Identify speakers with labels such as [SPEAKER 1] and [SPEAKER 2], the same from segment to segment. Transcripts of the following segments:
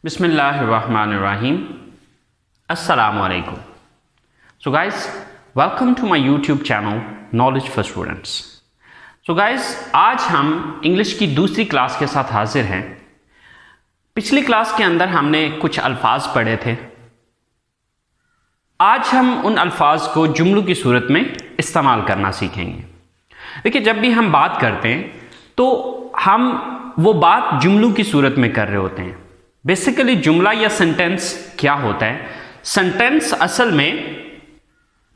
[SPEAKER 1] Bismillahirrahmanirrahim. Assalamu alaikum. So guys, welcome to my YouTube channel Knowledge for Students. So guys, आज हम English की दूसरी class के साथ हाजिर हैं. पिछली क्लास के अंदर हमने कुछ अल्फाज पढ़े थे. आज हम उन अल्फाज को जुमलों की सूरत में इस्तेमाल करना सीखेंगे. देखिए, जब भी हम बात करते हैं तो हम वो बात जुमलों की सूरत में कर रहे होते हैं. बेसिकली जुमला या सेंटेंस क्या होता है? सेंटेंस असल में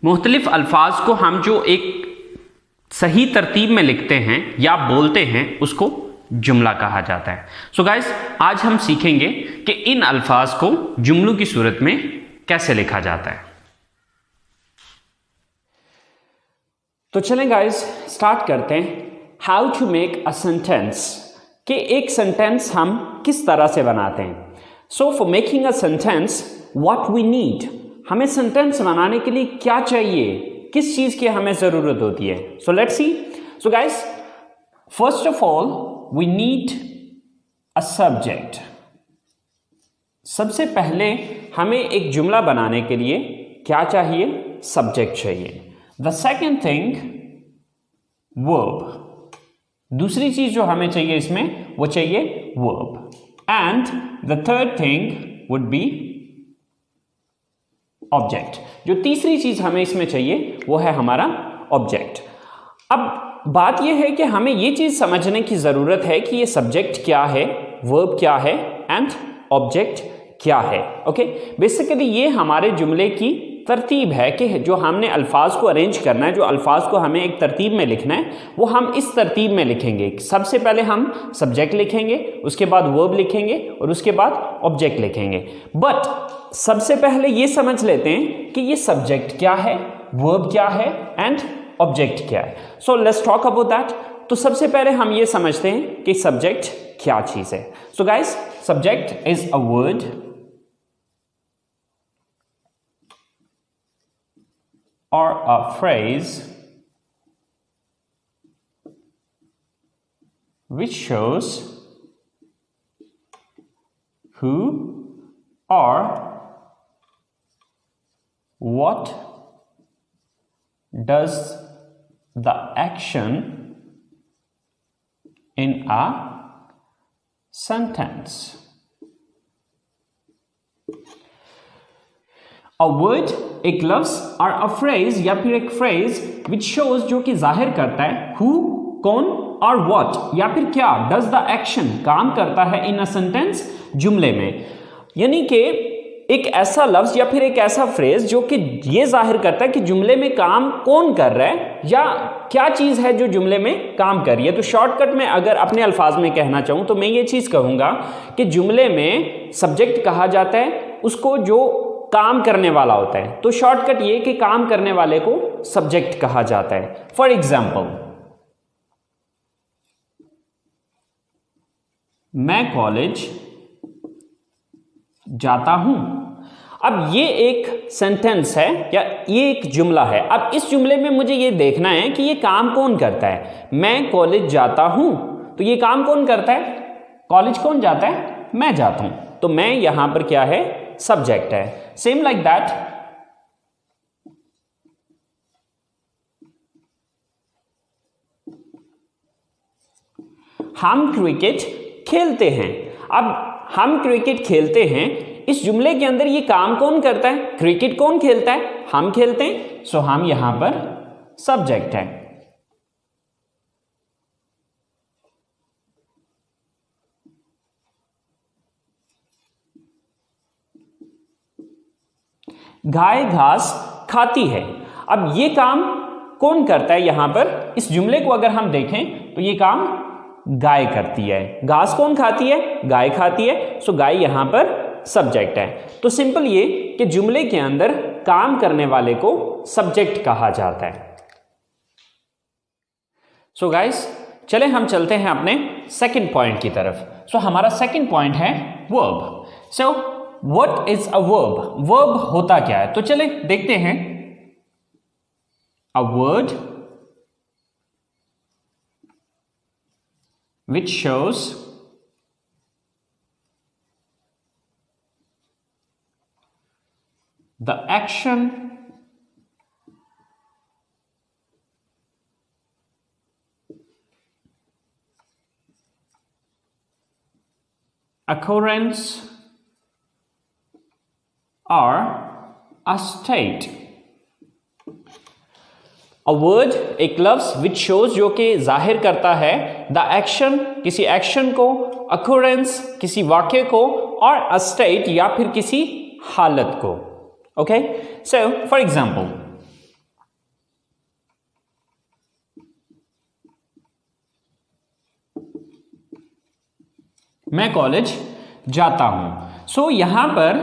[SPEAKER 1] मुख्तलिफ अल्फाज को हम जो एक सही तरतीब में लिखते हैं या बोलते हैं उसको जुमला कहा जाता है. सो गाइस, आज हम सीखेंगे कि इन अल्फाज को जुमलों की सूरत में कैसे लिखा जाता है. तो चलें गाइस, स्टार्ट करते हैं. How to make a sentence, कि एक सेंटेंस हम किस तरह से बनाते हैं. So for making a sentence what we need, हमें सेंटेंस बनाने के लिए क्या चाहिए, किस चीज की हमें जरूरत होती है. So let's see. So guys, first of all we need a subject. सबसे पहले हमें एक जुमला बनाने के लिए क्या चाहिए? सब्जेक्ट चाहिए. The second thing verb. दूसरी चीज जो हमें चाहिए इसमें वो चाहिए verb. And the third thing would be object. जो तीसरी चीज हमें इसमें चाहिए वो है हमारा ऑब्जेक्ट. अब बात यह है कि हमें ये चीज समझने की जरूरत है कि ये सब्जेक्ट क्या है, वर्ब क्या है एंड ऑब्जेक्ट क्या है. ओके, बेसिकली ये हमारे जुमले की तरतीब है कि जो हमने अल्फाज को अरेंज करना है, जो अल्फाज को हमें एक तरतीब में लिखना है वो हम इस तरतीब में लिखेंगे. सबसे पहले हम सब्जेक्ट लिखेंगे, उसके बाद वर्ब लिखेंगे और उसके बाद ऑब्जेक्ट लिखेंगे. बट सबसे पहले ये समझ लेते हैं कि ये सब्जेक्ट क्या है, वर्ब क्या है एंड ऑब्जेक्ट क्या है. So let's talk about that. तो सबसे पहले हम ये समझते हैं कि सब्जेक्ट क्या चीज है. So guys, subject is a word or a phrase which shows who or what does the action in a sentence. A word, एक लफ्ज और अ फ्रेज या फिर एक फ्रेज विच शोज, जो कि जाहिर करता है हु, कौन, और व्हाट या फिर क्या, डज द एक्शन, काम करता है इन अ सेंटेंस, जुमले में. यानी कि एक ऐसा लफ्ज या फिर एक ऐसा फ्रेज जो कि ये जाहिर करता है कि जुमले में काम कौन कर रहा है या क्या चीज है जो जुमले में काम कर रही है. तो शॉर्टकट में अगर अपने अल्फाज में कहना चाहूं तो मैं ये चीज कहूंगा कि जुमले में सब्जेक्ट कहा जाता है उसको जो काम करने वाला होता है. तो शॉर्टकट ये कि काम करने वाले को सब्जेक्ट कहा जाता है. फॉर एग्जाम्पल, मैं कॉलेज जाता हूं. अब ये एक सेंटेंस है या ये एक जुमला है. अब इस जुमले में मुझे ये देखना है कि ये काम कौन करता है. मैं कॉलेज जाता हूं, तो ये काम कौन करता है? कॉलेज कौन जाता है? मैं जाता हूं. तो मैं यहां पर क्या है? सब्जेक्ट है. सेम लाइक दैट, हम क्रिकेट खेलते हैं. अब हम क्रिकेट खेलते हैं, इस जुमले के अंदर ये काम कौन करता है? क्रिकेट कौन खेलता है? हम खेलते हैं. सो हम यहां पर सब्जेक्ट है. गाय घास खाती है. अब ये काम कौन करता है? यहां पर इस जुमले को अगर हम देखें तो ये काम गाय करती है. घास कौन खाती है? गाय खाती है. सो गाय यहां पर सब्जेक्ट है. तो सिंपल ये कि जुमले के अंदर काम करने वाले को सब्जेक्ट कहा जाता है. सो गाइस, चले हम चलते हैं अपने सेकंड पॉइंट की तरफ. सो हमारा सेकंड पॉइंट है verb. So what is a verb? Verb होता क्या है? तो चले देखते हैं. A word which shows the action occurrence or a state. A word एक लफ्ज which shows जो कि जाहिर करता है the action किसी एक्शन को, occurrence किसी वाक्य को और a state या फिर किसी हालत को. Okay, so for example, मैं कॉलेज जाता हूं. सो यहां पर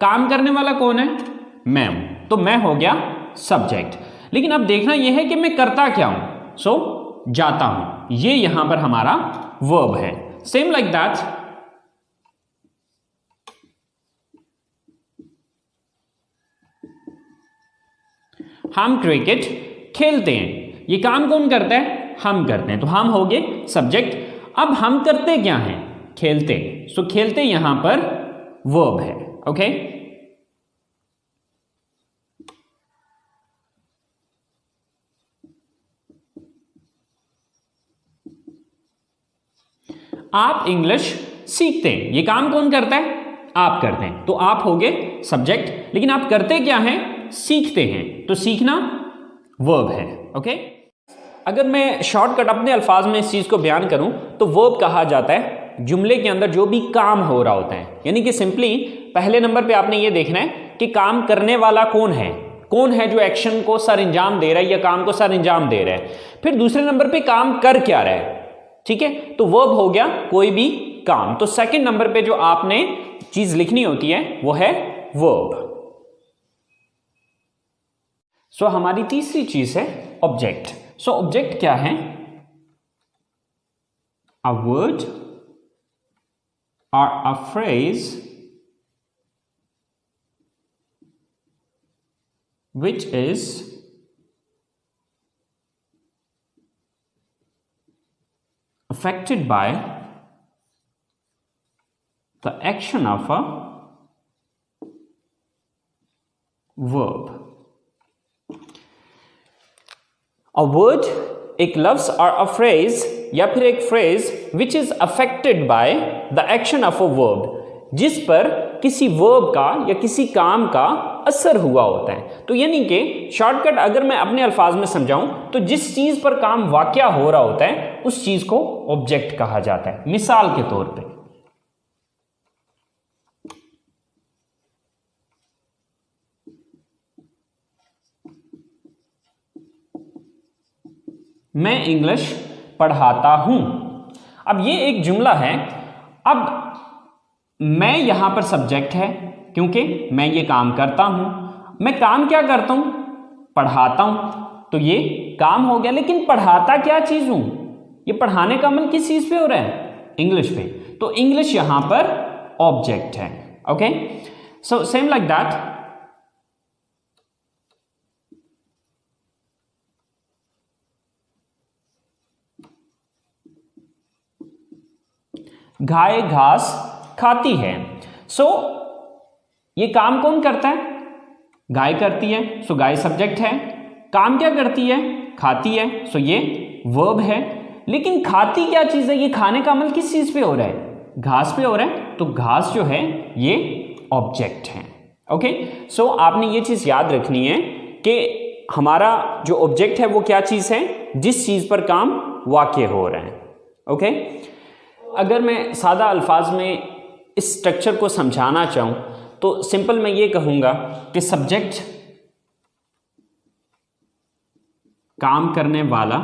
[SPEAKER 1] काम करने वाला कौन है? मैं हूं. तो मैं हो गया सब्जेक्ट. लेकिन अब देखना यह है कि मैं करता क्या हूं. सो जाता हूं, ये यहां पर हमारा वर्ब है. सेम लाइक दैट, हम क्रिकेट खेलते हैं. ये काम कौन करता है? हम करते हैं. तो हम हो गए सब्जेक्ट. अब हम करते क्या हैं? खेलते. सो खेलते यहां पर वर्ब है. ओके, आप इंग्लिश सीखते हैं. ये काम कौन करता है? आप करते हैं. तो आप हो गए सब्जेक्ट. लेकिन आप करते क्या हैं? सीखते हैं. तो सीखना वर्ब है. ओके, अगर मैं शॉर्टकट अपने अल्फाज में इस चीज को बयान करूं तो वर्ब कहा जाता है जुमले के अंदर जो भी काम हो रहा होता है. यानी कि सिंपली पहले नंबर पे आपने ये देखना है कि काम करने वाला कौन है. कौन है जो एक्शन को सर अंजाम दे रहा है या काम को सर अंजाम दे रहा है. फिर दूसरे नंबर पे काम कर क्या रहा है. ठीक है, तो वर्ब हो गया कोई भी काम. तो सेकंड नंबर पे जो आपने चीज लिखनी होती है वो है वर्ब. सो हमारी तीसरी चीज है ऑब्जेक्ट. सो ऑब्जेक्ट क्या है? A word or a phrase which is affected by the action of a verb. A word एक लफ्ज और अ फ्रेज या फिर एक phrase which is affected by the action of a verb, जिस पर किसी वर्ब का या किसी काम का असर हुआ होता है. तो यानी कि शॉर्टकट अगर मैं अपने अल्फाज में समझाऊं तो जिस चीज पर काम वाकया हो रहा होता है उस चीज को ऑब्जेक्ट कहा जाता है. मिसाल के तौर पे मैं इंग्लिश पढ़ाता हूं. अब ये एक जुमला है. अब मैं यहां पर सब्जेक्ट है क्योंकि मैं ये काम करता हूं. मैं काम क्या करता हूं? पढ़ाता हूं. तो ये काम हो गया. लेकिन पढ़ाता क्या चीज हूं? ये पढ़ाने का अमल किस चीज पे हो रहा है? इंग्लिश पे. तो इंग्लिश यहां पर ऑब्जेक्ट है. Okay, so same like that, गाय घास खाती है. सो ये काम कौन करता है? गाय करती है. सो गाय सब्जेक्ट है. काम क्या करती है? खाती है. सो ये वर्ब है. लेकिन खाती क्या चीज है? ये खाने का अमल किस चीज पे हो रहा है? घास पे हो रहा है. तो घास जो है ये ऑब्जेक्ट है. ओके, सो आपने ये चीज याद रखनी है कि हमारा जो ऑब्जेक्ट है वो क्या चीज है? जिस चीज पर काम वाक़या हो रहा है. ओके, अगर मैं सादा अल्फाज में इस स्ट्रक्चर को समझाना चाहूं तो सिंपल मैं ये कहूंगा कि सब्जेक्ट काम करने वाला,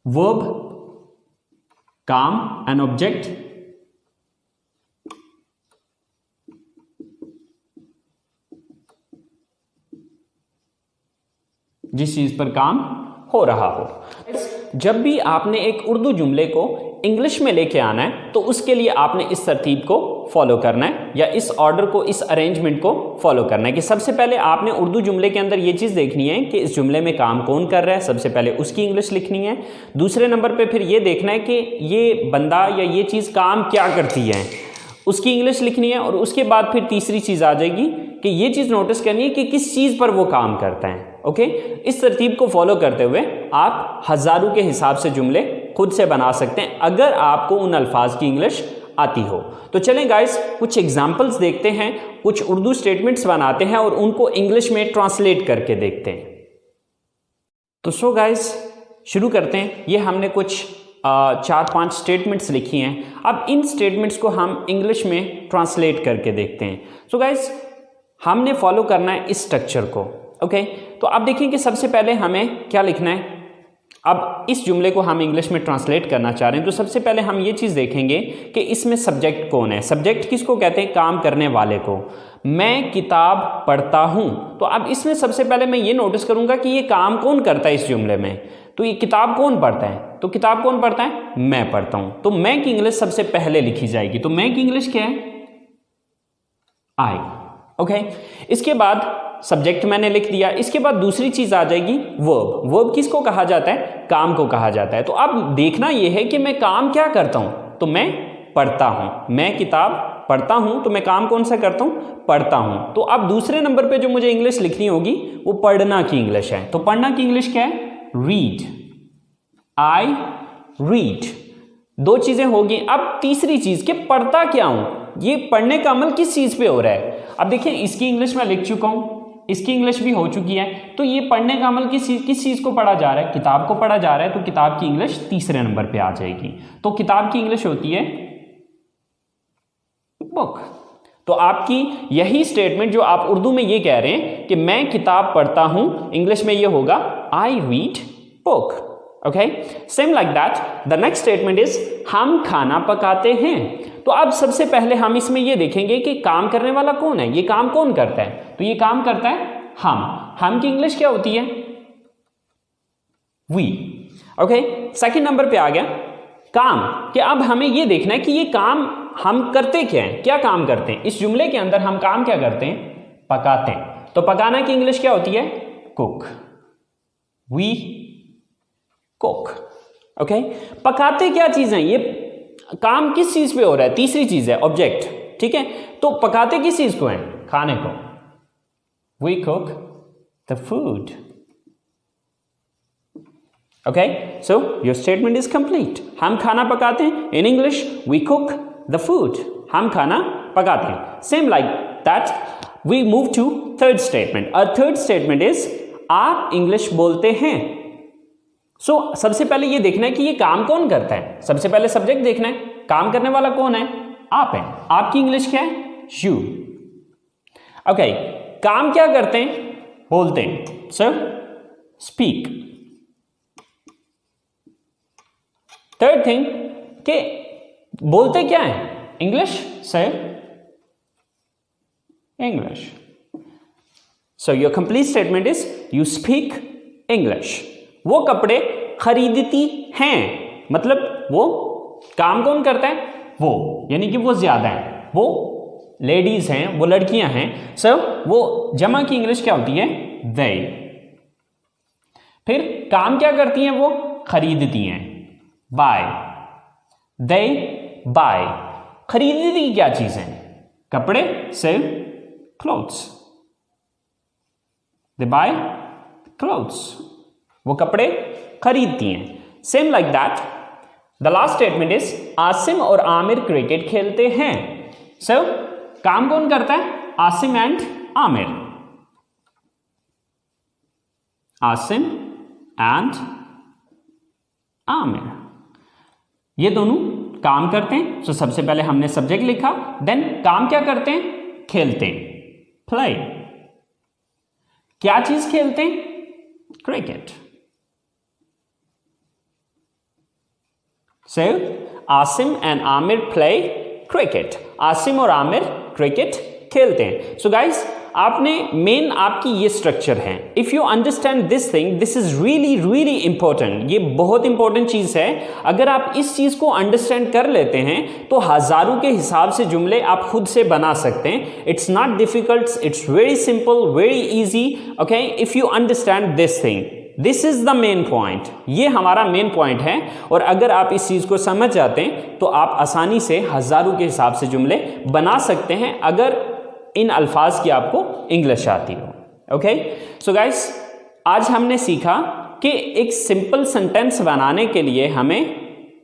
[SPEAKER 1] वर्ब काम, एन ऑब्जेक्ट जिस चीज पर काम हो रहा हो. जब भी आपने एक उर्दू जुमले को इंग्लिश में लेके आना है तो उसके लिए आपने इस तरतीब को फॉलो करना है या इस ऑर्डर को, इस अरेंजमेंट को फॉलो करना है कि सबसे पहले आपने उर्दू जुमले के अंदर ये चीज़ देखनी है कि इस जुमले में काम कौन कर रहा है. सबसे पहले उसकी इंग्लिश लिखनी है. दूसरे नंबर पे फिर ये देखना है कि ये बंदा या ये चीज़ काम क्या करती है, उसकी इंग्लिश लिखनी है. और उसके बाद फिर तीसरी चीज़ आ जाएगी कि ये चीज़ नोटिस करनी है कि किस चीज़ पर वो काम करता है। ओके, इस तरतीब को फॉलो करते हुए आप हज़ारों के हिसाब से जुमले खुद से बना सकते हैं अगर आपको उन अल्फाज की इंग्लिश आती हो। तो चलें गाइस, कुछ एग्जाम्पल्स देखते हैं, कुछ उर्दू स्टेटमेंट्स बनाते हैं और उनको इंग्लिश में ट्रांसलेट करके देखते हैं। तो सो गाइस शुरू करते हैं। ये हमने कुछ 4-5 स्टेटमेंट्स लिखी हैं। अब इन स्टेटमेंट्स को हम इंग्लिश में ट्रांसलेट करके देखते हैं। सो गाइस हमने फॉलो करना है इस स्ट्रक्चर को। ओके, तो अब देखिए कि सबसे पहले हमें क्या लिखना है। अब इस जुमले को हम इंग्लिश में ट्रांसलेट करना चाह रहे हैं, तो सबसे पहले हम ये चीज़ देखेंगे कि इसमें सब्जेक्ट कौन है। सब्जेक्ट किसको कहते हैं? काम करने वाले को। मैं किताब पढ़ता हूँ, तो अब इसमें सबसे पहले मैं ये नोटिस करूँगा कि ये काम कौन करता है इस जुमले में। तो ये किताब कौन पढ़ता है? तो किताब कौन पढ़ता है? मैं पढ़ता हूँ। तो मैं की इंग्लिश सबसे पहले लिखी जाएगी। तो मैं की इंग्लिश क्या है? आई। ओके, इसके बाद सब्जेक्ट मैंने लिख दिया। इसके बाद दूसरी चीज आ जाएगी वर्ब। वर्ब किसको कहा जाता है? काम को कहा जाता है। तो अब देखना यह है कि मैं काम क्या करता हूं। तो मैं पढ़ता हूं। मैं किताब पढ़ता हूं, तो मैं काम कौन सा करता हूं? पढ़ता हूं। तो अब दूसरे नंबर पे जो मुझे इंग्लिश लिखनी होगी वो पढ़ना की इंग्लिश है। तो पढ़ना की इंग्लिश क्या है? रीड। I read. दो चीजें होगी। अब तीसरी चीज कि पढ़ता क्या हूं, ये पढ़ने का अमल किस चीज पे हो रहा है। अब देखिए इसकी इंग्लिश में लिख चुका हूं, इसकी इंग्लिश भी हो चुकी है। तो ये पढ़ने का अमल किस चीज को पढ़ा जा रहा है? किताब को पढ़ा जा रहा है। तो किताब की इंग्लिश तीसरे नंबर पे आ जाएगी। तो किताब की इंग्लिश होती है बुक। तो आपकी यही स्टेटमेंट जो आप उर्दू में ये कह रहे हैं कि मैं किताब पढ़ता हूं, इंग्लिश में ये होगा I read book. Okay, same like that the next statement is हम खाना पकाते हैं। तो अब सबसे पहले हम इसमें ये देखेंगे कि काम करने वाला कौन है, ये काम कौन करता है। तो ये काम करता है हम की इंग्लिश क्या होती है? वी। ओके, सेकंड नंबर पे आ गया काम। कि अब हमें ये देखना है कि ये काम हम करते क्या हैं, क्या काम करते हैं। इस जुमले के अंदर हम काम क्या करते हैं? पकाते हैं। तो पकाना की इंग्लिश क्या होती है? कुक। We cook. ओके, पकाते क्या चीज है? ये काम किस चीज पे हो रहा है? तीसरी चीज है ऑब्जेक्ट। ठीक है, तो पकाते किस चीज को है? खाने को। We cook the food. Okay, so your statement is complete. हम खाना पकाते हैं। In English we cook the food. हम खाना पकाते हैं। Same like that we move to third statement. और थर्ड स्टेटमेंट इज आप इंग्लिश बोलते हैं। सो सबसे पहले ये देखना है कि ये काम कौन करता है। सबसे पहले सब्जेक्ट देखना है, काम करने वाला कौन है? आप है। आपकी इंग्लिश क्या है? यू। ओके, काम क्या करते हैं? बोलते हैं। Sir speak. थर्ड थिंग कि बोलते क्या है? English. Sir English. So your complete statement is you speak English. वो कपड़े खरीदती हैं, मतलब वो काम कौन करता है? वो, यानी कि वो ज्यादा है, वो लेडीज हैं, वो लड़कियां हैं। सर वो जमा की इंग्लिश क्या होती है? they। फिर काम क्या करती हैं? वो खरीदती हैं, buy। they buy। खरीदती क्या चीज है? कपड़े। sell clothes। they buy clothes। वो कपड़े खरीदती हैं। Same like that the last statement is Asim और आमिर क्रिकेट खेलते हैं। सो काम कौन करता है? आसिम एंड आमिर। आसिम एंड आमिर, ये दोनों काम करते हैं। सो सबसे पहले हमने सब्जेक्ट लिखा, देन काम क्या करते हैं? खेलते हैं, प्ले। क्या चीज खेलते हैं? Cricket. So, Asim and Aamir play cricket. Asim और आमिर क्रिकेट खेलते हैं। सो गाइस, आपने मेन आपकी ये स्ट्रक्चर है। If you understand this thing, this is really really important. ये बहुत इंपॉर्टेंट चीज है। अगर आप इस चीज को अंडरस्टैंड कर लेते हैं तो हजारों के हिसाब से जुमले आप खुद से बना सकते हैं। It's not difficult, it's very simple, very easy. Okay, if you understand this thing, this is the main point. ये हमारा मेन पॉइंट है। और अगर आप इस चीज को समझ जाते हैं तो आप आसानी से हजारों के हिसाब से जुमले बना सकते हैं। अगर इन अल्फाज की आपको इंग्लिश आती हो। ओके, सो गाइस आज हमने सीखा कि एक सिंपल सेंटेंस बनाने के लिए हमें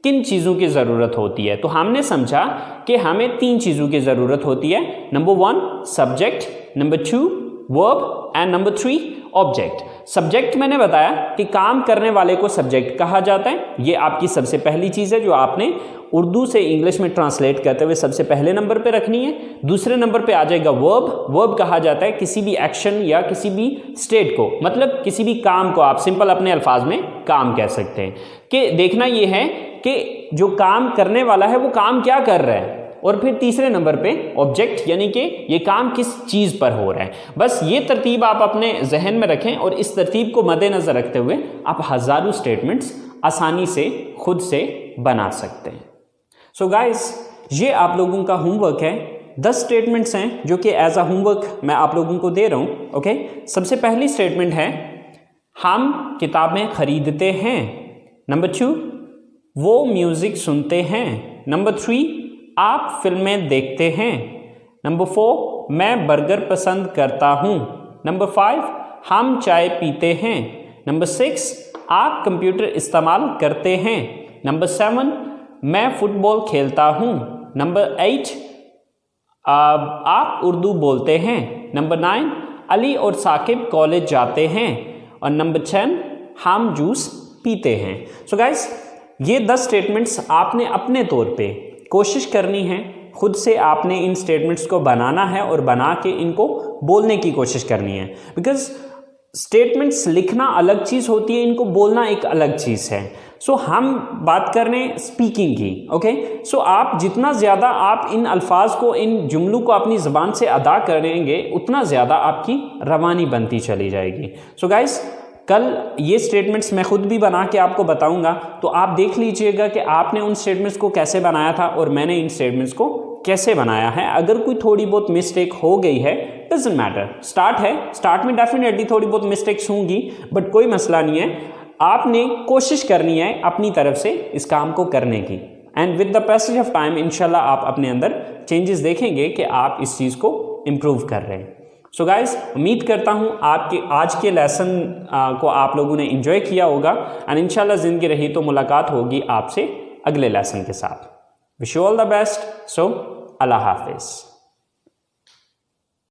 [SPEAKER 1] किन चीज़ों की ज़रूरत होती है। तो हमने समझा कि हमें 3 चीज़ों की ज़रूरत होती है। Number 1 subject, number 2 verb and number 3 object. Subject मैंने बताया कि काम करने वाले को सब्जेक्ट कहा जाता है। ये आपकी सबसे पहली चीज़ है जो आपने उर्दू से इंग्लिश में ट्रांसलेट करते हुए सबसे पहले नंबर पे रखनी है। दूसरे नंबर पे आ जाएगा वर्ब। वर्ब कहा जाता है किसी भी एक्शन या किसी भी स्टेट को, मतलब किसी भी काम को आप सिंपल अपने अल्फाज में काम कह सकते हैं। कि देखना ये है कि जो काम करने वाला है वो काम क्या कर रहा है। और फिर तीसरे नंबर पे ऑब्जेक्ट, यानी कि ये काम किस चीज़ पर हो रहा है। बस ये तरतीब आप अपने जहन में रखें और इस तरतीब को मद्देनज़र रखते हुए आप हज़ारों स्टेटमेंट्स आसानी से खुद से बना सकते हैं। सो गाइस, ये आप लोगों का होमवर्क है। 10 स्टेटमेंट्स हैं जो कि एज अ होमवर्क मैं आप लोगों को दे रहा हूँ। ओके, सबसे पहली स्टेटमेंट है हम किताबें खरीदते हैं। नंबर 2 वो म्यूज़िक सुनते हैं। नंबर 3 आप फिल्में देखते हैं। नंबर 4 मैं बर्गर पसंद करता हूँ। नंबर 5 हम चाय पीते हैं। नंबर 6 आप कंप्यूटर इस्तेमाल करते हैं। नंबर 7 मैं फुटबॉल खेलता हूँ। नंबर 8 आप उर्दू बोलते हैं। नंबर 9 अली और साकिब कॉलेज जाते हैं। और नंबर 10 हम जूस पीते हैं। सो गाइस, ये 10 स्टेटमेंट्स आपने अपने तौर पे कोशिश करनी है, खुद से आपने इन स्टेटमेंट्स को बनाना है और बना के इनको बोलने की कोशिश करनी है। बिकॉज स्टेटमेंट्स लिखना अलग चीज़ होती है, इनको बोलना एक अलग चीज़ है। सो हम बात कर रहे हैं स्पीकिंग की। ओके, सो आप जितना ज़्यादा आप इन अल्फाज को, इन जुमलों को अपनी ज़बान से अदा करेंगे उतना ज़्यादा आपकी रवानी बनती चली जाएगी। सो गाइस, कल ये स्टेटमेंट्स मैं खुद भी बना के आपको बताऊंगा, तो आप देख लीजिएगा कि आपने उन स्टेटमेंट्स को कैसे बनाया था और मैंने इन स्टेटमेंट्स को कैसे बनाया है। अगर कोई थोड़ी बहुत मिस्टेक हो गई है, डजंट मैटर, स्टार्ट है, स्टार्ट में डेफिनेटली थोड़ी बहुत मिस्टेक्स होंगी, बट कोई मसला नहीं है। आपने कोशिश करनी है अपनी तरफ से इस काम को करने की, and with the passage of time इंशाल्लाह आप अपने अंदर चेंजेस देखेंगे कि आप इस चीज़ को इम्प्रूव कर रहे हैं। सो गाइस, उम्मीद करता हूँ आपके आज के लेसन को आप लोगों ने एंजॉय किया होगा, एंड इंशाल्लाह ज़िंदगी रही तो मुलाकात होगी आपसे अगले लेसन के साथ। Wish you all the best. So अल्लाह हाफिज़।